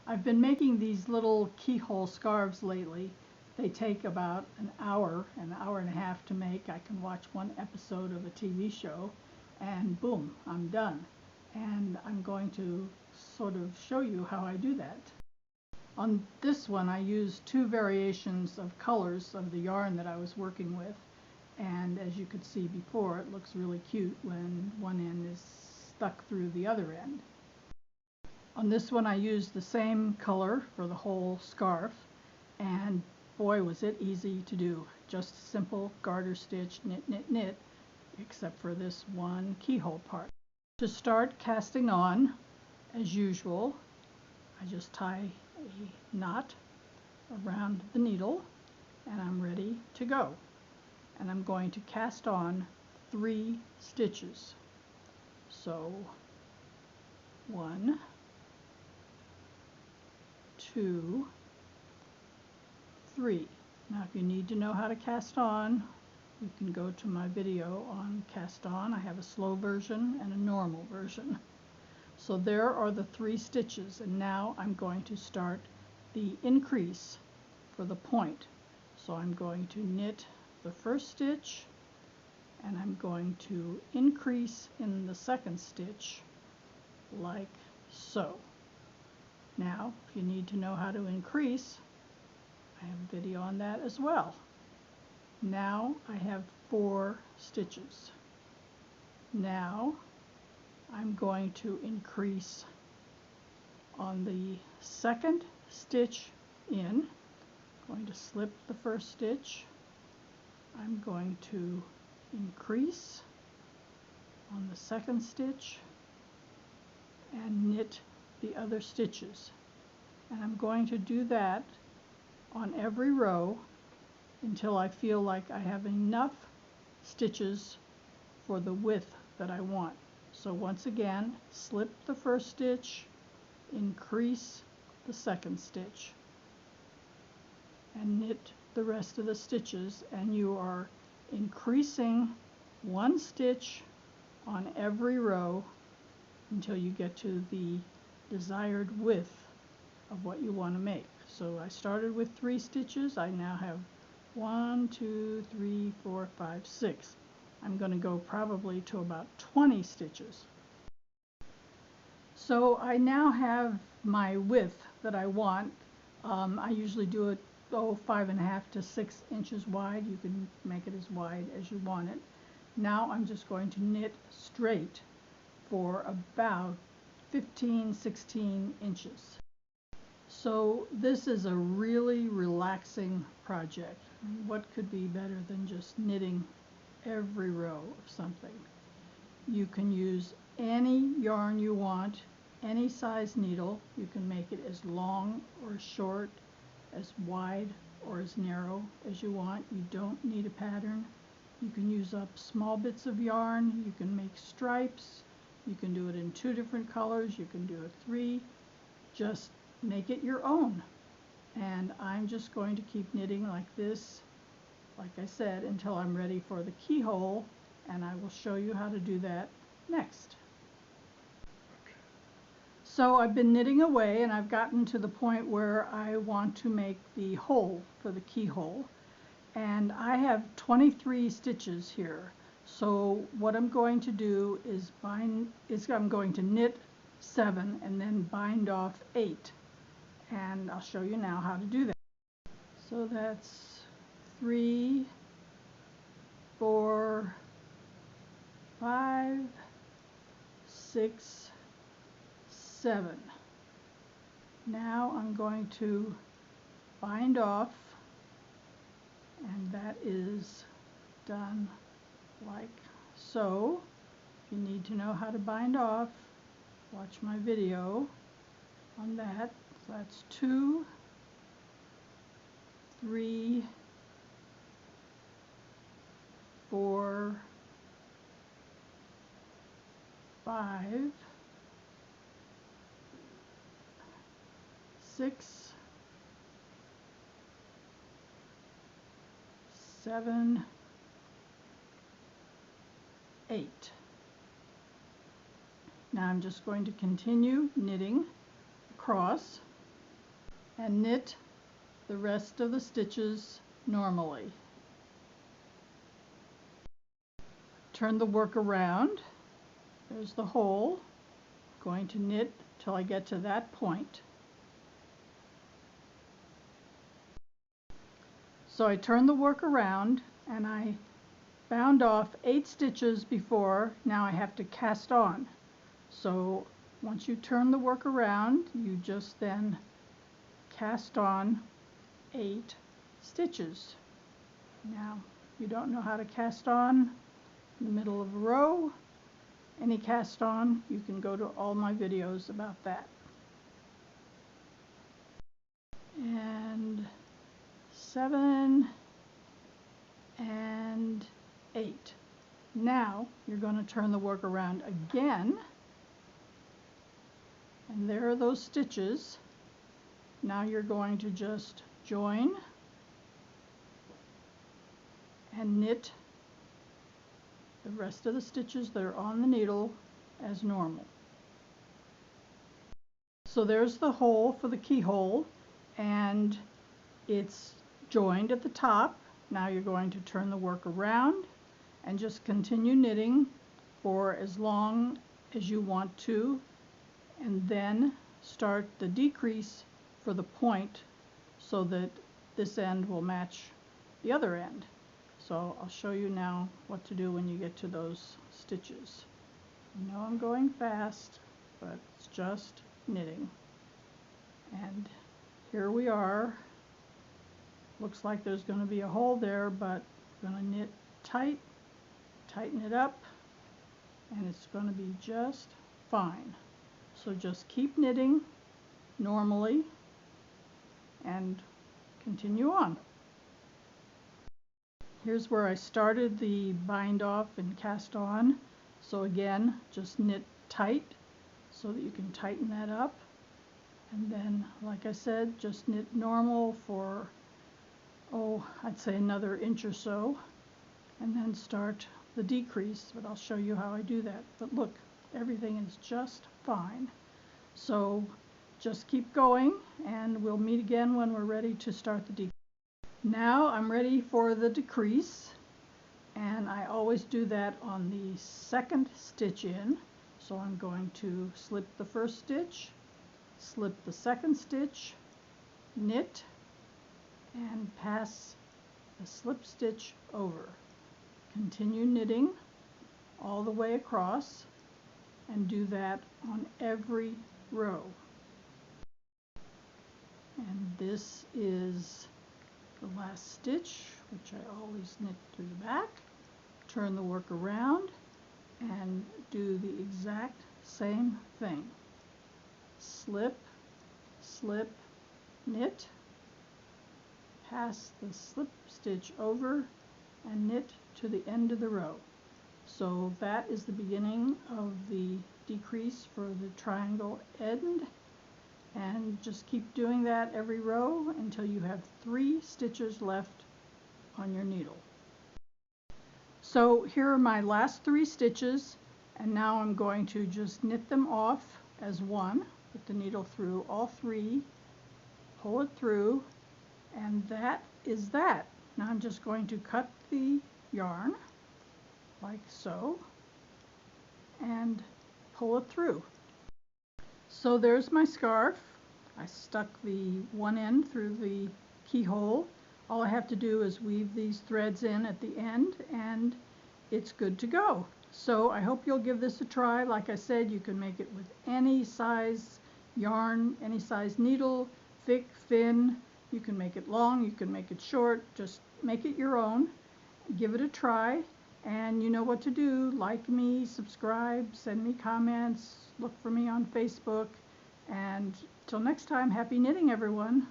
I've been making these little keyhole scarves lately. They take about an hour and a half to make. I can watch one episode of a TV show and boom, I'm done. And I'm going to sort of show you how I do that. On this one I used two variations of colors of the yarn that I was working with, and as you could see before, it looks really cute when one end is stuck through the other end. On this one I used the same color for the whole scarf, and boy was it easy to do. Just simple garter stitch, knit, knit, knit, except for this one keyhole part. To start casting on, as usual, I just tie a knot around the needle and I'm ready to go. And I'm going to cast on 3 stitches. So 1, 2, 3. Now if you need to know how to cast on, you can go to my video on cast on. I have a slow version and a normal version. So there are the 3 stitches, and now I'm going to start the increase for the point. So I'm going to knit the first stitch and I'm going to increase in the second stitch like so. Now if you need to know how to increase, I have a video on that as well. Now I have 4 stitches. Now I'm going to increase on the second stitch in. I'm going to slip the first stitch. I'm going to increase on the second stitch and knit the other stitches. And I'm going to do that on every row until I feel like I have enough stitches for the width that I want. So once again, slip the first stitch, increase the second stitch, and knit the rest of the stitches, and you are increasing 1 stitch on every row until you get to the desired width of what you want to make. So I started with 3 stitches. I now have 1, 2, 3, 4, 5, 6. I'm going to go probably to about 20 stitches. So I now have my width that I want. I usually do it 5.5 to 6 inches wide. You can make it as wide as you want it. Now I'm just going to knit straight for about 15-16 inches. So this is a really relaxing project. What could be better than just knitting every row of something? You can use any yarn you want, any size needle. You can make it as long or short, as wide or as narrow as you want. You don't need a pattern. You can use up small bits of yarn. You can make stripes. You can do it in 2 different colors. You can do it 3. Just make it your own. And I'm just going to keep knitting like this, like I said, until I'm ready for the keyhole, and I will show you how to do that next. So I've been knitting away and I've gotten to the point where I want to make the hole for the keyhole, and I have 23 stitches here. So what I'm going to do is I'm going to knit 7 and then bind off 8, and I'll show you now how to do that. So that's 3, 4, 5, 6, 7. Now I'm going to bind off, and that is done like so. If you need to know how to bind off, watch my video on that. So that's 2, 3, 4, 5, 6, 7, 8. Now I'm just going to continue knitting across and knit the rest of the stitches normally. Turn the work around. There's the hole. Going to knit till I get to that point. So I turned the work around and I bound off 8 stitches before. Now I have to cast on. So once you turn the work around, you just then cast on 8 stitches. Now, if you don't know how to cast on in the middle of a row, any cast on, you can go to all my videos about that. And 7 and 8. Now you're going to turn the work around again, and there are those stitches. Now you're going to just join and knit the rest of the stitches that are on the needle as normal. So there's the hole for the keyhole, and it's joined at the top. Now you're going to turn the work around and just continue knitting for as long as you want to, and then start the decrease for the point so that this end will match the other end. So I'll show you now what to do when you get to those stitches. I know I'm going fast, but it's just knitting. And here we are. Looks like there's going to be a hole there, but I'm going to knit tight, tighten it up, and it's going to be just fine. So just keep knitting normally and continue on. Here's where I started the bind off and cast on. So again, just knit tight so that you can tighten that up. And then, like I said, just knit normal for, I'd say another inch or so, and then start the decrease, but I'll show you how I do that. But look, everything is just fine. So just keep going, and we'll meet again when we're ready to start the decrease. Now I'm ready for the decrease, and I always do that on the second stitch in. So I'm going to slip the first stitch, slip the second stitch, knit, and pass the slip stitch over. Continue knitting all the way across, and do that on every row. And this is the last stitch, which I always knit through the back. Turn the work around and do the exact same thing. Slip, slip, knit, pass the slip stitch over, and knit to the end of the row. So that is the beginning of the decrease for the triangle end, and just keep doing that every row until you have 3 stitches left on your needle. So here are my last 3 stitches, and now I'm going to just knit them off as one. Put the needle through all 3, pull it through, and that is that. Now I'm just going to cut the yarn like so and pull it through. So there's my scarf. I stuck the one end through the keyhole. All I have to do is weave these threads in at the end, and it's good to go. So I hope you'll give this a try. Like I said, you can make it with any size yarn, any size needle, thick, thin. You can make it long, you can make it short. Just make it your own. Give it a try, and you know what to do. Like me, subscribe, send me comments, look for me on Facebook, and till next time, happy knitting, everyone.